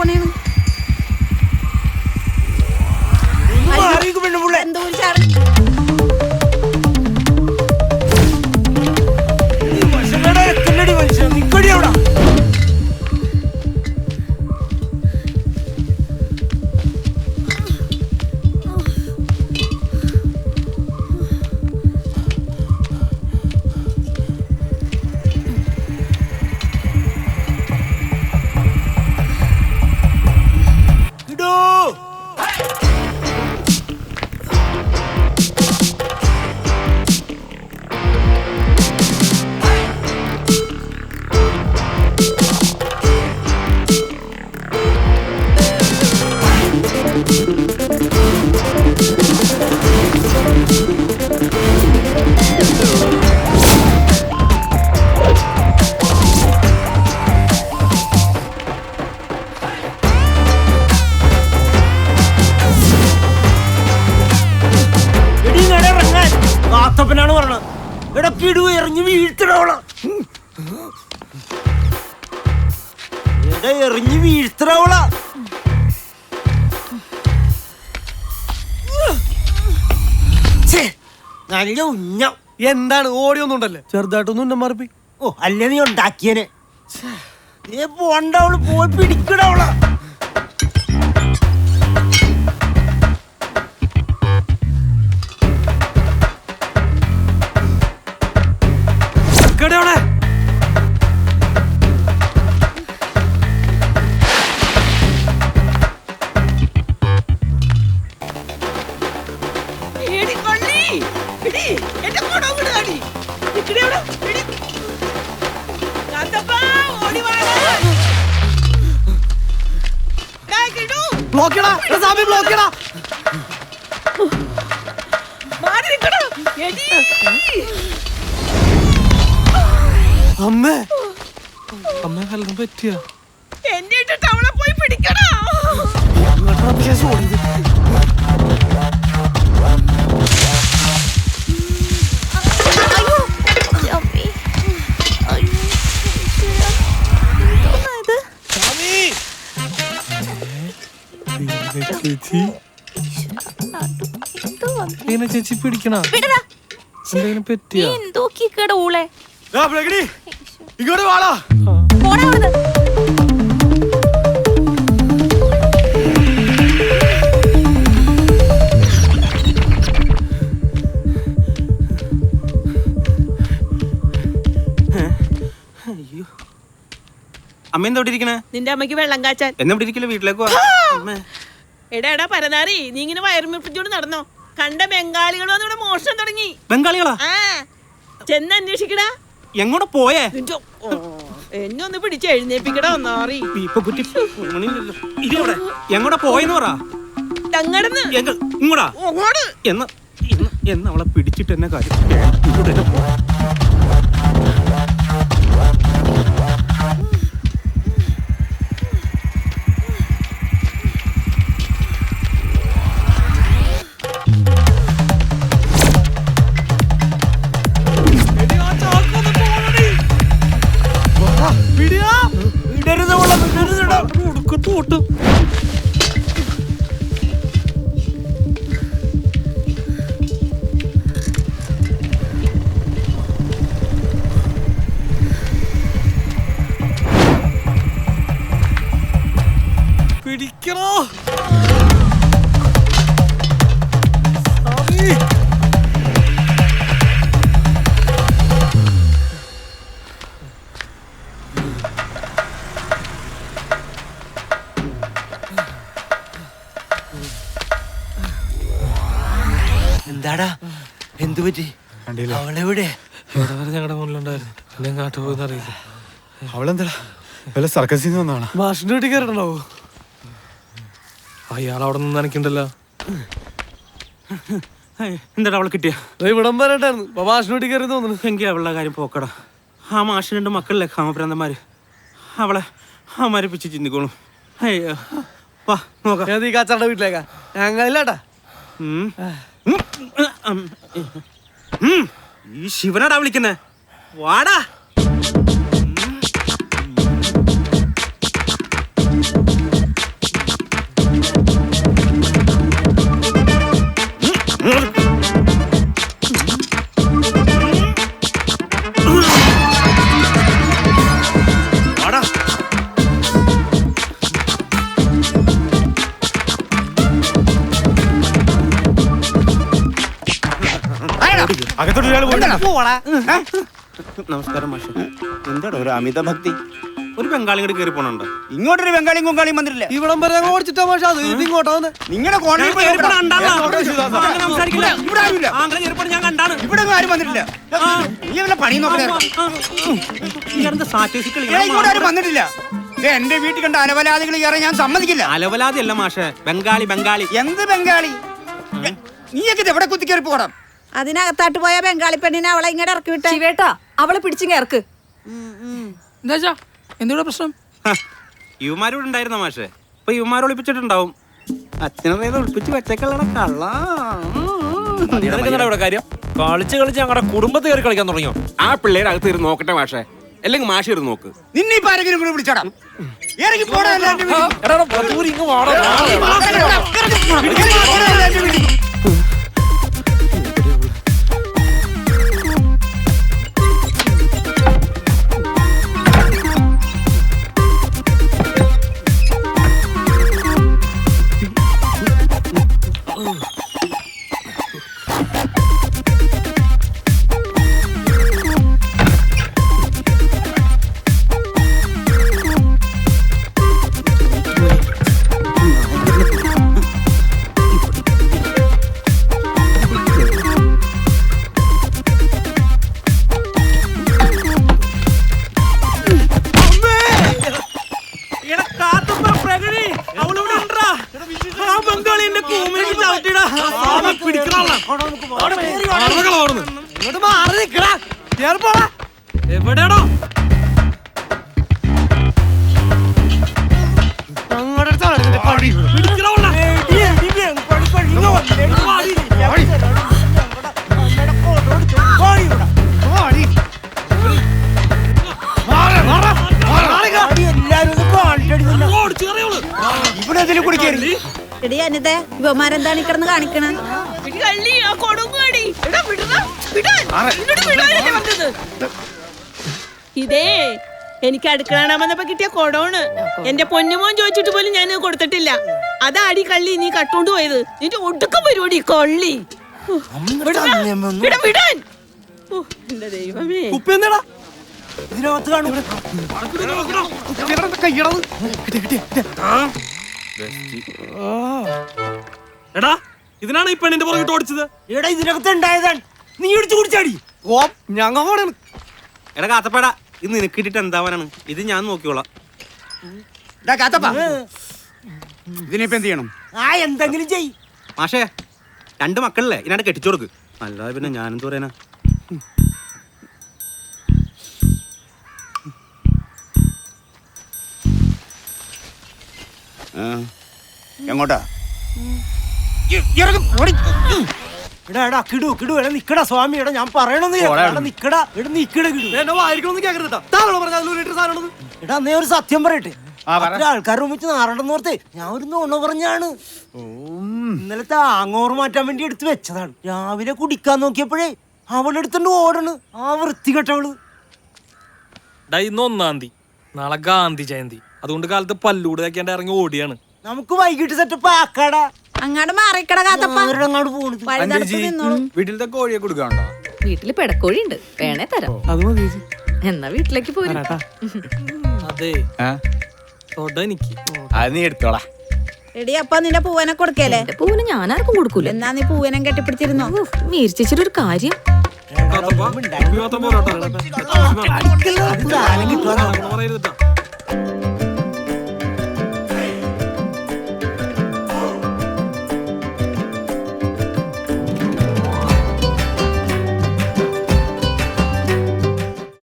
പോണേന്ന്. എന്തോ ഒരു ചാറ്. ാണ് പറഞ്ഞത്. ഇടക്കിടു എറിഞ്ഞ് വീഴ്ത്തടവള എറിഞ്ഞ് വീഴ്ത്തടവള. നല്ല ഉന്നം. എന്താണ് ഓടിയൊന്നും ഉണ്ടല്ലേ? ചെറുതായിട്ടൊന്നും ഉന്നം മാറിപ്പി. ഓ അല്ലേ നീ ഉണ്ടാക്കിയനെ. പോണ്ടവള് പോയി പിടിക്കടവള. അമ്മേ അമ്മ വല്ലതും പറ്റിയ? എന്നെ ഇട്ടിട്ട് അവളെ പോയി പിടിക്കണോ? ചേച്ചി പിടിക്കണ എന്തെങ്കിലും പറ്റിയ? ഇങ്ങോട്ട് വാടാ. അമ്മ എന്താ ഇരിക്കണേ? നിന്റെ അമ്മയ്ക്ക് വെള്ളം കാച്ചാൻ. എന്നെ ഇവിടെ ഇരിക്കില്ല, വീട്ടിലേക്ക് എടാ പരനാറി, നീ ഇങ്ങനെ വയറുമിപ്പിച്ചോണ്ട് നടന്നോ? കണ്ട ബംഗാളികൾ വന്ന് ഇവിടെ മോഷണം തുടങ്ങി. ബംഗാളികളാ? ചെന്ന് അന്വേഷിക്കടാ. എങ്ങോട്ട് പോയേ? എന്നെ ഒന്ന് പിടിച്ച് എഴുന്നേപ്പിക്കടാ. ഒന്നാറി എങ്ങോട്ടാ പോയെന്ന് പറ. തങ്ങടന്ന് ഇങ്ങോട്ടാ എന്ന് അവളെ പിടിച്ചിട്ട് എന്നെ കാര്യം. പിടിക്കണോ? എന്താടാ, എന്തു പറ്റി? അവളെവിടെ? ഞങ്ങളുടെ മുന്നിലുണ്ടായിരുന്നു. ഞാൻ കാട്ടു പോയെന്ന് അറിയില്ല. അവളെന്താ വല്ല സർക്കസിൽ നിന്ന് വന്നാണ്? മാഷിന്റെ വീട്ടിൽ കയറണോ? അയാൾ അവിടെ നിന്ന് നനയ്ക്കണ്ടല്ലോ. എന്താടാ അവളെ കിട്ടിയ? ഇവിടം വരട്ടായിരുന്നു. മാഷിന്റെ വീട്ടിൽ കയറി തോന്നുന്നു. എങ്കിൽ അവളുടെ കാര്യം പോക്കടാ. ആ മാഷിന് 2 മക്കളിലെ കാമപ്രാന്തന്മാര്. അവളെ മരിപ്പിച്ച് ചിന്തിക്കോളും. അയ്യോ വാ നോക്കാം. ഈ കാച്ചാരുടെ വീട്ടിലേക്കാ ഞങ്ങളില്ലാട്ടാ. ഈ ശിവനാടാ വിളിക്കുന്നേ. വാടാ. അകത്തോട്ട് ഒരാൾ പോയി. നമസ്കാരം മാഷെ. എന്താടോ ഒരു അമിത ഭക്തി? ഒരു ബംഗാളി കൂടി കയറി പോണുണ്ടോ? ഇങ്ങോട്ടൊരു ബംഗാളിയും കൊങ്കാളിയും വന്നിട്ടില്ല. ഇവിടം വരെ ഞങ്ങൾ ഓടിച്ചിട്ടാ മാഷ അത് ഇത് ഇങ്ങോട്ടാ വന്നെ. നിങ്ങളുടെ കോളനി പോയി നോക്കണം. ഇവിടെ ആരുമില്ല. ഞാൻ കണ്ടാണ്. ഇവിടെ ഒന്നും ആരും വന്നിട്ടില്ല. നീ വല്ല പണി നോക്കണേ. ഇങ്ങോട്ട് ആരും വന്നിട്ടില്ല. എന്റെ വീട്ടിൽ കണ്ട അലവലാദികൾ കയറാൻ ഞാൻ സമ്മതിക്കില്ല. അലവലാതി അല്ല മാഷെ, ബംഗാളി ബംഗാളി. എന്ത് ബംഗാളി? നീയൊക്കെ എവിടെ കുത്തിക്കയറി പോകണം? അതിനകത്താട്ട് പോയ ബംഗാളി പെണ്ണിനെ അവളെ ഇങ്ങോട്ട് ഇറക്കി വിട്ടേ. ശിവേട്ടാ അവളെ പിടിച്ചിങ്ങ ഇറക്ക്. എന്താ എന്തുകൂടെ പ്രശ്നം? യുവമാരോട് ഉണ്ടായിരുന്ന മാഷെ, ഇപ്പൊ യുവമാരെ ഒളിപ്പിച്ചിട്ടുണ്ടാവും. അച്ഛനെ ഒളിപ്പിച്ച് വെച്ചേക്കുള്ള കള്ള. ഇവിടെ കാര്യം കളിച്ച് കളിച്ച് ഞങ്ങളുടെ കുടുംബത്തെ കയറി കളിക്കാൻ തുടങ്ങിയോ? ആ പിള്ളേരെ അകത്ത് ഇരുന്ന് നോക്കട്ടെ മാഷെ, അല്ലെങ്കിൽ മാഷ് ഇരുന്ന് നോക്ക്. നിന്നെ ഇപ്പൊ ആരെങ്കിലും കൂടെ വിളിച്ചടാ. ഇറങ്ങി പോടാ. എവിടെയാണോ ഇവിടെ എന്തെങ്കിലും കൂടി കയറി. എടി അനിതേ, ഇവന്മാരെന്താണ് ഈ കിടന്ന് കാണിക്കണ? കള്ളി ആ കൊടുങ്ങാടി. എടാ വിടടാ, വിടാൻ. നിന്നോട് വിടാനല്ലേ പറഞ്ഞത്? ഇതേ എനിക്ക് അടുക്കളാണാൻ വന്നപ്പോ കിട്ടിയ കൊടോണ്. എന്റെ പൊന്നുമോൻ ചോദിച്ചിട്ട് പോലും ഞാൻ കൊടുത്തിട്ടില്ല. അതാടി കള്ളി നീ കട്ടോണ്ട് പോയത്. നിന്റെ ഒടുക്കം പരിപാടി കൊള്ളി. വിടാൻ. എന്റെ ദൈവമേ. കുപ്പി എന്താടാ എടാ ഇതിനാണ് ഈ പെണ്ണിന്റെ പുറകിട്ട് ഓടിച്ചത്. എടാ ഇതിനകത്ത് ഉണ്ടായതാണ്. നീ ഇടിച്ചു കുടിച്ചാടി. ഞങ്ങൾ എടാ കാത്തപ്പേടാ, ഇത് നിനക്ക് ഇട്ടിട്ട് എന്താവാനാണ്? ഇത് ഞാൻ നോക്കിക്കോളാം. ഇതിനിപ്പോ എന്ത് ചെയ്യണം? എന്തെങ്കിലും ചെയ് മാഷേ, 2 മക്കളല്ലേ, ഇതിനാണ് കെട്ടിച്ചു കൊടുക്ക്. അല്ലാതെ പിന്നെ ഞാനെന്ത് പറയാനാ? എങ്ങോട്ടാ? നിക്കടാ സ്വാമി, എടാ ഞാൻ പറയണമെന്ന് നിക്കടാ എന്നെ വായിരിക്കണമെന്ന് കേൾക്കരുതാ. താങ്കൾ പറഞ്ഞ എടാ നീ ഒരു സത്യം പറയട്ടെ. ആൾക്കാരുടെ മുമ്പിച്ച് നാറണ്ടെന്നോർത്ത് ഞാൻ ഒരു നുണ പറഞ്ഞാണ്. ഇന്നലത്തെ ആങ്ങോറ് മാറ്റാൻ വേണ്ടി എടുത്ത് വെച്ചതാണ്. രാവിലെ കുടിക്കാൻ നോക്കിയപ്പോഴേ അവളെടുത്തോണ്ട് ഓടണ് ആ വൃത്തികെട്ടവള്. ഇന്ന് 1-ാം തീയതി, നാളെ ഗാന്ധി ജയന്തി. അതുകൊണ്ട് കാലത്ത് പല്ലൂട് വെക്കേണ്ട ഇറങ്ങി ഓടിയാണ്. നമുക്ക് വൈകിട്ട് സെറ്റപ്പ് ആക്കാടാ. അങ്ങാട് മാറിക്കട കാത്തപ്പ. അങ്ങോട്ട് പോണത് വഴിതടത്ത് നിന്നോളൂ. വീട്ടിലത്തെ കോഴിയെ കൊടുക്കാണ്ടോ? വീട്ടില് പെടക്കോഴി ഉണ്ട്, വേണേ തരാം. എന്നാ വീട്ടിലേക്ക് പോരും. അതെ എനിക്ക് അത് നീ എടുത്തോളാ. എടി അപ്പൊ നിന്റെ പൂവനെ കൊടുക്കല്ലേ? എന്റെ പൂവിന് ഞാനാർക്കും കൊടുക്കൂല. എന്നാ നീ പൂവനം കെട്ടിപ്പിടിച്ചിരുന്നോ? മീർച്ചിച്ചൊരു ഒരു കാര്യം. മാത്രം പോരാട്ടോ.